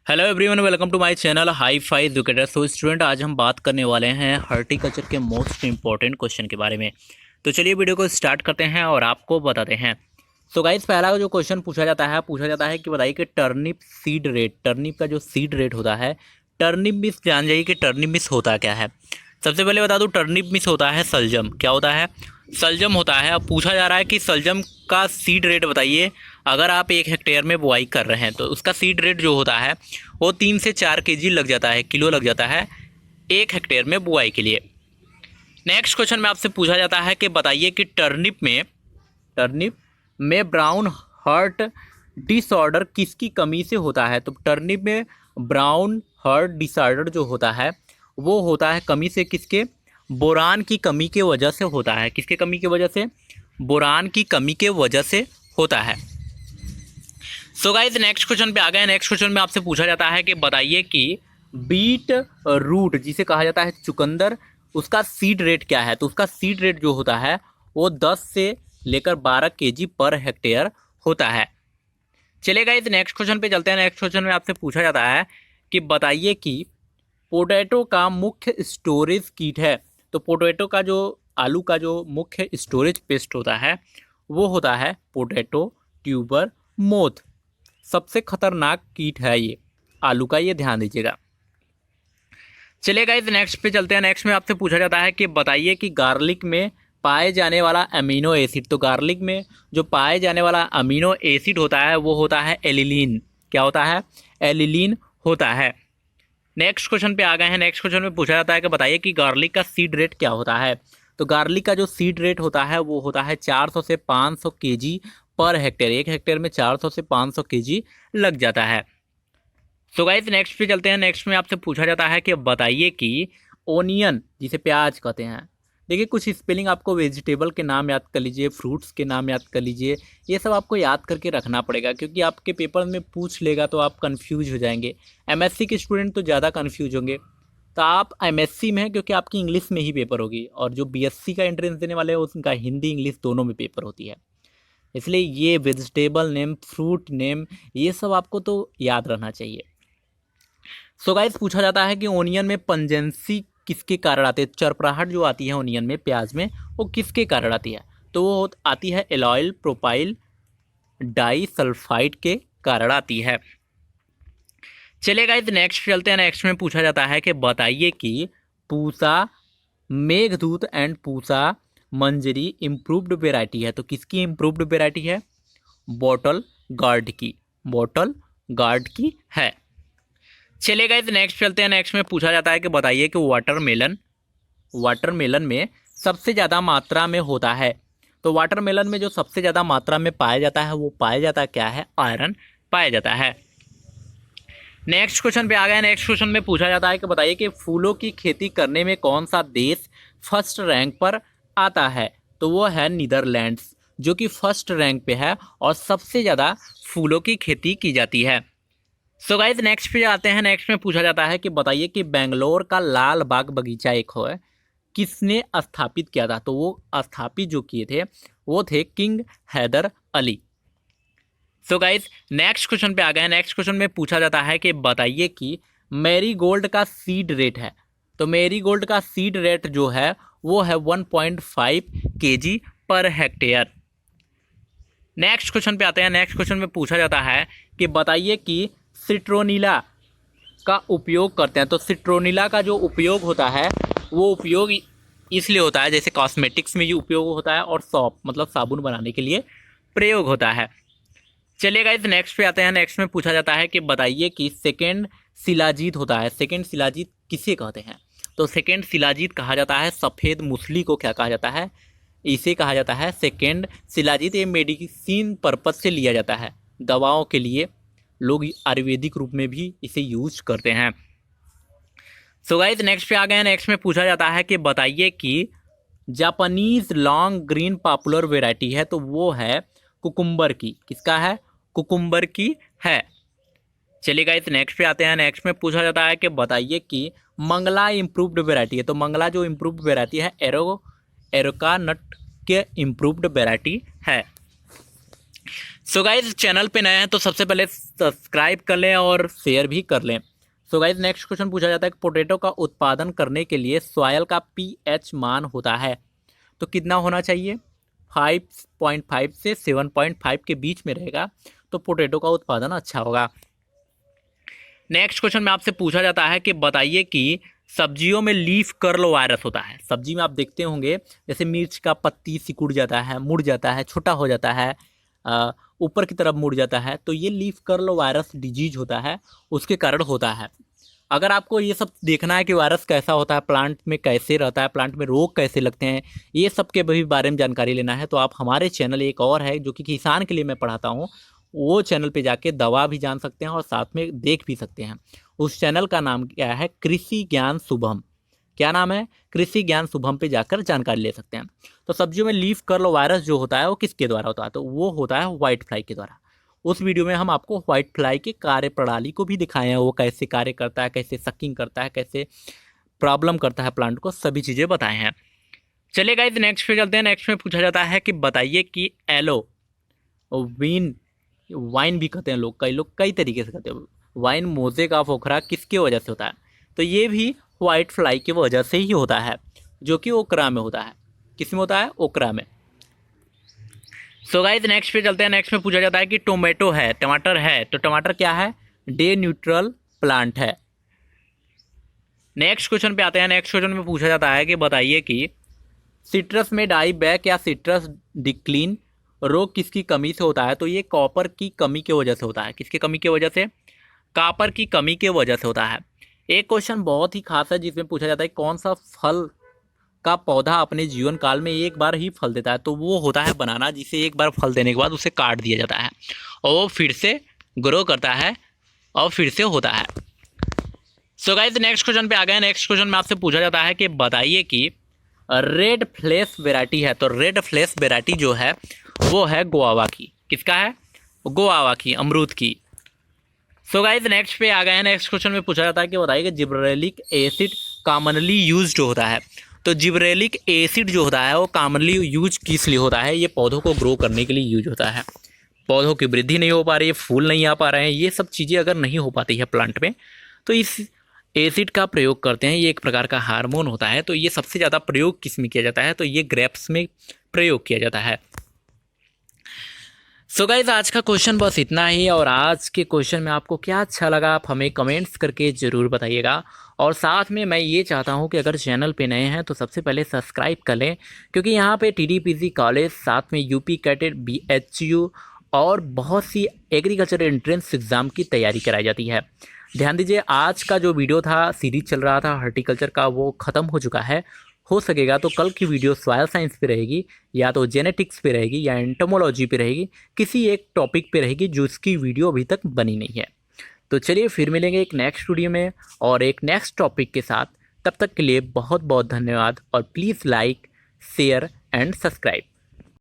Hello everyone, welcome to my channel hi fi educator. So student, आज हम बात करने वाले हैं हॉर्टिकल्चर के मोस्ट इंपॉर्टेंट क्वेश्चन के बारे में। तो चलिए वीडियो को स्टार्ट करते हैं और आपको बताते हैं। सो गाइस, पहला जो क्वेश्चन पूछा जाता है कि बताइए कि टर्निप सीड रेट, टर्निप का जो सीड रेट होता है, टर्निप मिस जान जाइए कि टर्निप मिस होता क्या है। सबसे पहले बता दूं, टर्निप मिस होता है सलजम। क्या होता है? सलजम होता है। अब पूछा जा रहा है कि सलजम का सीड रेट बताइए। अगर आप 1 हेक्टेयर में बुआई कर रहे हैं तो उसका सीड रेट जो होता है वो 3 से 4 kg लग जाता है, किलो लग जाता है 1 हेक्टेयर में बुआई के लिए। नेक्स्ट क्वेश्चन में आपसे पूछा जाता है कि बताइए कि टर्निप में ब्राउन हार्ट डिसऑर्डर किसकी कमी से होता है। तो टर्निप में ब्राउन हार्ट डिसऑर्डर जो होता है वो होता है कमी से, किसके? बोरान की कमी के वजह से होता है। किसके कमी की वजह से? बोरान की कमी के वजह से होता है। सो गाइस, नेक्स्ट क्वेश्चन पे आ गए। नेक्स्ट क्वेश्चन में आपसे पूछा जाता है कि बताइए कि बीट रूट जिसे कहा जाता है चुकंदर, उसका सीड रेट क्या है। तो उसका सीड रेट जो होता है वो 10 से लेकर 12 kg पर हेक्टेयर होता है। चलेगा, इस नेक्स्ट क्वेश्चन पे चलते हैं। नेक्स्ट क्वेश्चन में आपसे पूछा जाता है कि बताइए कि पोटैटो का मुख्य स्टोरेज कीट है। तो पोटैटो का जो, आलू का जो मुख्य स्टोरेज पेस्ट होता है वो होता है पोटैटो ट्यूबर मोथ। सबसे खतरनाक कीट है ये आलू का, ये ध्यान दीजिएगा। चलेगा, इस नेक्स्ट पे चलते हैं। नेक्स्ट में आपसे पूछा जाता है कि बताइए कि गार्लिक में पाए जाने वाला अमीनो एसिड। तो गार्लिक में जो पाए जाने वाला अमीनो एसिड होता है वो होता है एलिलीन। क्या होता है? एलिलीन होता है। नेक्स्ट क्वेश्चन पे आ गए हैं। नेक्स्ट क्वेश्चन में पूछा जाता है कि बताइए कि गार्लिक का सीड रेट क्या होता है। तो गार्लिक का जो सीड रेट होता है वो होता है 400 से 500 kg पर हेक्टेयर। 1 हेक्टेयर में 400 से 500 kg लग जाता है। सो गाइस, नेक्स्ट पे चलते हैं। नेक्स्ट में आपसे पूछा जाता है कि बताइए कि ओनियन जिसे प्याज कहते हैं, देखिए कुछ स्पेलिंग आपको वेजिटेबल के नाम याद कर लीजिए, फ्रूट्स के नाम याद कर लीजिए। ये सब आपको याद करके रखना पड़ेगा क्योंकि आपके पेपर में पूछ लेगा तो आप कंफ्यूज हो जाएंगे। एमएससी के स्टूडेंट तो ज़्यादा कंफ्यूज होंगे। तो आप एमएससी में हैं क्योंकि आपकी इंग्लिश में ही पेपर होगी, और जो बीएससी का एंट्रेंस देने वाले हैं उनका हिंदी इंग्लिश दोनों में पेपर होती है। इसलिए ये वेजिटेबल नेम, फ्रूट नेम, ये सब आपको तो याद रहना चाहिए। सो गाइस, पूछा जाता है कि ओनियन में पंजेंसी किसके कारण आती है। चरपराहट जो आती है ओनियन में, प्याज में, वो किसके कारण आती है। तो वो आती है एलॉयल प्रोपाइल डाई सल्फाइड के कारण आती है। चलिए गाइस, नेक्स्ट चलते हैं। नेक्स्ट में पूछा जाता है कि बताइए कि Pusa Meghdoot and Pusa Manjari improved variety है। तो किसकी इम्प्रूव्ड वेराइटी है? बॉटल गार्ड की, बॉटल गार्ड की है। चलेगा, इस नेक्स्ट चलते हैं। नेक्स्ट में पूछा जाता है कि बताइए कि वाटरमेलन में सबसे ज़्यादा मात्रा में होता है। तो वाटरमेलन में जो सबसे ज़्यादा मात्रा में पाया जाता है वो पाया जाता क्या है? आयरन पाया जाता है। नेक्स्ट क्वेश्चन पे आ गए। नेक्स्ट क्वेश्चन में पूछा जाता है कि बताइए कि फूलों की खेती करने में कौन सा देश फर्स्ट रैंक पर आता है। तो वो है नीदरलैंड्स, जो कि फर्स्ट रैंक पे है और सबसे ज़्यादा फूलों की खेती की जाती है। सो गाइस, नेक्स्ट पे आते हैं। नेक्स्ट में पूछा जाता है कि बताइए कि बेंगलोर का लाल बाग बगीचा एक है, किसने स्थापित किया था। तो वो स्थापित जो किए थे वो थे king Hyder Ali. So guys, next question पे आ गए। नेक्स्ट क्वेश्चन में पूछा जाता है कि बताइए कि मैरीगोल्ड का सीड रेट है। तो मैरीगोल्ड का सीड रेट जो है वो है 1.5 kg per hectare. Next question पे आते हैं। नेक्स्ट क्वेश्चन में पूछा जाता है कि बताइए कि सिट्रोनिला का उपयोग करते हैं। तो सिट्रोनिला का जो उपयोग होता है वो उपयोग इसलिए होता है, जैसे कॉस्मेटिक्स में ये उपयोग होता है और सॉप मतलब साबुन बनाने के लिए प्रयोग होता है। चलिएगा, इस नेक्स्ट पे आते हैं। नेक्स्ट में पूछा जाता है कि बताइए कि सेकेंड शिलाजीत होता है, सेकेंड शिलाजीत किसे कहते हैं। तो सेकेंड शिलाजीत कहा जाता है सफ़ेद मूसली को। क्या कहा जाता है? इसे कहा जाता है सेकेंड शिलाजीत। ये मेडिसिन पर्पज से लिया जाता है, दवाओं के लिए लोग आयुर्वेदिक रूप में भी इसे यूज करते हैं। सो गाइस, नेक्स्ट पे आ गए हैं। नेक्स्ट में पूछा जाता है कि बताइए कि Japanese long green popular variety है। तो वो है कुकुम्बर की। किसका है? कुकुम्बर की है। चलिए गाइस, नेक्स्ट पे आते हैं। नेक्स्ट में पूछा जाता है कि बताइए कि मंगला इम्प्रूव्ड वेराइटी है। तो मंगला जो इम्प्रूव्ड वेराइटी है एरोका नट के इम्प्रूव्ड वेराइटी है। सो गाइज चैनल पे नए हैं तो सबसे पहले सब्सक्राइब कर लें और शेयर भी कर लें। सो गाइज नेक्स्ट क्वेश्चन पूछा जाता है कि पोटैटो का उत्पादन करने के लिए सॉयल का पीएच मान होता है तो कितना होना चाहिए? 5.5 से 7.5 के बीच में रहेगा तो पोटैटो का उत्पादन अच्छा होगा। नेक्स्ट क्वेश्चन में आपसे पूछा जाता है कि बताइए कि सब्जियों में लीफ कर्ल वायरस होता है। सब्जी में आप देखते होंगे जैसे मिर्च का पत्ती सिकुड़ जाता है, मुड़ जाता है, छोटा हो जाता है, ऊपर की तरफ मुड़ जाता है, तो ये लीफ कर्ल वायरस डिजीज होता है, उसके कारण होता है। अगर आपको ये सब देखना है कि वायरस कैसा होता है, प्लांट में कैसे रहता है, प्लांट में रोग कैसे लगते हैं, ये सब के भी बारे में जानकारी लेना है तो आप हमारे चैनल एक और है जो कि किसान के लिए मैं पढ़ाता हूँ, वो चैनल पे जाके दवा भी जान सकते हैं और साथ में देख भी सकते हैं। उस चैनल का नाम क्या है? कृषि ज्ञान शुभम। क्या नाम है? कृषि ज्ञान शुभम पे जाकर जानकारी ले सकते हैं। तो सब्जियों में लीफ कर्ल वायरस जो होता है वो किसके द्वारा होता है? तो वो होता है व्हाइट फ्लाई के द्वारा। उस वीडियो में हम आपको व्हाइट फ्लाई की कार्य प्रणाली को भी दिखाए हैं, वो कैसे कार्य करता है, कैसे सकिंग करता है, कैसे प्रॉब्लम करता है प्लांट को, सभी चीज़ें बताए हैं। चलिए गाइस नेक्स्ट पे चलते हैं। नेक्स्ट में पूछा जाता है कि बताइए कि एलो विन वाइन भी कहते हैं लोग, कई लोग कई तरीके से कहते हैं, वाइन मोजे का फोखरा किसकी वजह से होता है? तो ये भी व्हाइट फ्लाई की वजह से ही होता है, जो कि ओकरा में होता है। किस में होता है? ओकरा में। सो गाइस नेक्स्ट पे चलते हैं। नेक्स्ट में पूछा जाता है कि टोमेटो है, टमाटर है, तो टमाटर क्या है? डे न्यूट्रल प्लांट है। नेक्स्ट क्वेश्चन पे आते हैं। नेक्स्ट क्वेश्चन में पूछा जाता है कि बताइए कि सिट्रस में डाई बैक या सिट्रस डिक्लीन रोग किसकी कमी से होता है? तो ये कॉपर की कमी की वजह से होता है। किसकी कमी की वजह से? कॉपर की कमी की वजह से होता है। एक क्वेश्चन बहुत ही खास है जिसमें पूछा जाता है कौन सा फल का पौधा अपने जीवन काल में एक बार ही फल देता है? तो वो होता है बनाना, जिसे एक बार फल देने के बाद उसे काट दिया जाता है और वो फिर से ग्रो करता है और फिर से होता है। सो गाइस नेक्स्ट क्वेश्चन पे आ गए। नेक्स्ट क्वेश्चन में आपसे पूछा जाता है कि बताइए कि रेड फ्लेश वेराइटी है, तो रेड फ्लेश वेराइटी जो है वो है गुआवा की। किसका है? गुआवा की, अमरूद की। सो गाइस नेक्स्ट पे आ गए हैं। नेक्स्ट क्वेश्चन में पूछा जाता है कि बताइए कि जिब्रेलिक एसिड कॉमनली यूज्ड होता है। तो जिब्रेलिक एसिड जो होता है वो कॉमनली यूज किस लिए होता है? ये पौधों को ग्रो करने के लिए यूज होता है। पौधों की वृद्धि नहीं हो पा रही है, फूल नहीं आ पा रहे हैं, ये सब चीज़ें अगर नहीं हो पाती है प्लांट में तो इस एसिड का प्रयोग करते हैं। ये एक प्रकार का हार्मोन होता है। तो ये सबसे ज़्यादा प्रयोग किस में किया जाता है? तो ये ग्रेप्स में प्रयोग किया जाता है। सो गाइज आज का क्वेश्चन बस इतना ही, और आज के क्वेश्चन में आपको क्या अच्छा लगा आप हमें कमेंट्स करके ज़रूर बताइएगा। और साथ में मैं ये चाहता हूँ कि अगर चैनल पे नए हैं तो सबसे पहले सब्सक्राइब कर लें, क्योंकि यहाँ पे TDPC कॉलेज, साथ में यूपी कैटेट, BHU और बहुत सी एग्रीकल्चर एंट्रेंस एग्ज़ाम की तैयारी कराई जाती है। ध्यान दीजिए, आज का जो वीडियो था, सीरीज चल रहा था हॉर्टिकल्चर का, वो ख़त्म हो चुका है। हो सकेगा तो कल की वीडियो सॉइल साइंस पे रहेगी, या तो जेनेटिक्स पे रहेगी, या एंटोमोलॉजी पे रहेगी, किसी एक टॉपिक पे रहेगी जो इसकी वीडियो अभी तक बनी नहीं है। तो चलिए फिर मिलेंगे एक नेक्स्ट वीडियो में और एक नेक्स्ट टॉपिक के साथ। तब तक के लिए बहुत बहुत धन्यवाद, और please like, share and subscribe.